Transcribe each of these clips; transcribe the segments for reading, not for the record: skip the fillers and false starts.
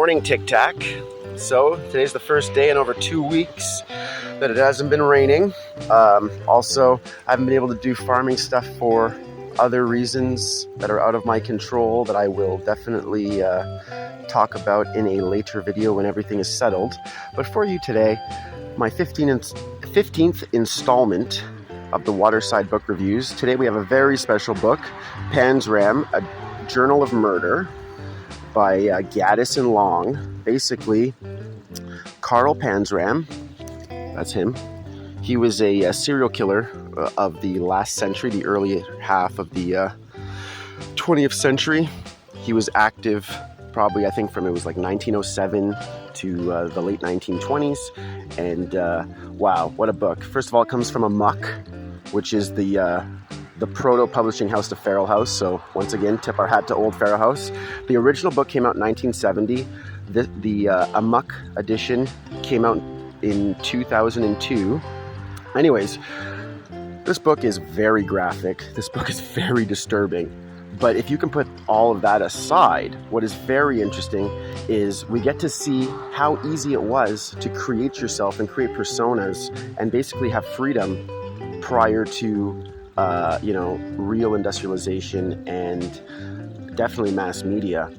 morning, Tic Tac. So today's the first day in over 2 weeks that it hasn't been raining. Also, I haven't been able to do farming stuff for other reasons that are out of my control that I will definitely talk about in a later video when everything is settled. But for you today, my 15th installment of the Waterside book reviews. Today we have a very special book, Panzram, A Journal of Murder by Gaddis and Long. Basically, Karl Panzram, that's him. He was a serial killer of the last century, the early half of the 20th century. He was active probably, I think, from it was like 1907 to the late 1920s. And wow, what a book. First of all, it comes from Amok, which is the proto-publishing house to Feral House. So once again, tip our hat to old Feral House. The original book came out in 1970. The Amok edition came out in 2002. Anyways, this book is very graphic. This book is very disturbing. But if you can put all of that aside, what is very interesting is we get to see how easy it was to create yourself and create personas and basically have freedom prior to real industrialization and definitely mass media.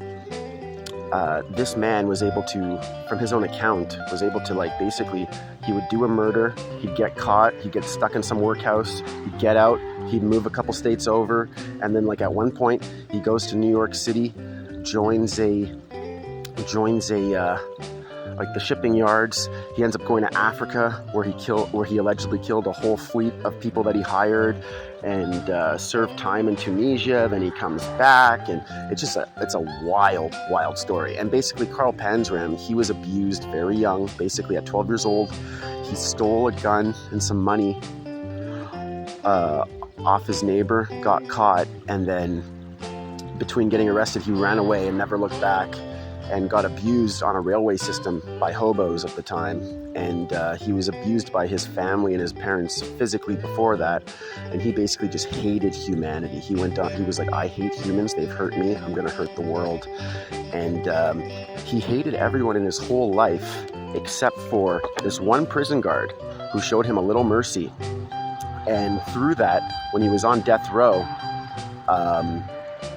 This man was able to, from his own account, was able to basically, he would do a murder, he'd get caught, he'd get stuck in some workhouse, he'd get out, he'd move a couple states over, and then at one point he goes to New York City, joins the shipping yards. He ends up going to Africa where he allegedly killed a whole fleet of people that he hired and served time in Tunisia. Then he comes back, and it's a wild story. And basically, Karl Panzram, he was abused very young, basically at 12 years old. He stole a gun and some money off his neighbor, got caught, and then between getting arrested, he ran away and never looked back, and got abused on a railway system by hobos at the time. And he was abused by his family and his parents physically before that. And he basically just hated humanity. He was like, I hate humans, they've hurt me, I'm gonna hurt the world. And he hated everyone in his whole life except for this one prison guard who showed him a little mercy. And through that, when he was on death row,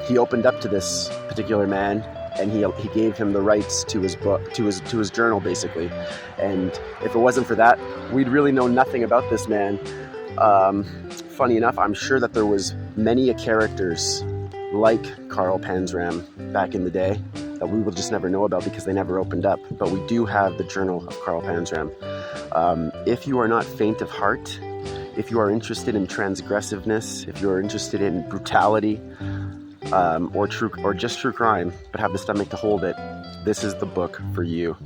he opened up to this particular man, and he gave him the rights to his book, to his journal, basically. And if it wasn't for that, we'd really know nothing about this man. Funny enough, I'm sure that there was many characters like Karl Panzram back in the day that we will just never know about because they never opened up. But we do have the journal of Karl Panzram. If you are not faint of heart, if you are interested in transgressiveness, if you are interested in brutality, or just true crime, but have the stomach to hold it, this is the book for you.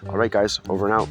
All right, guys, over and out.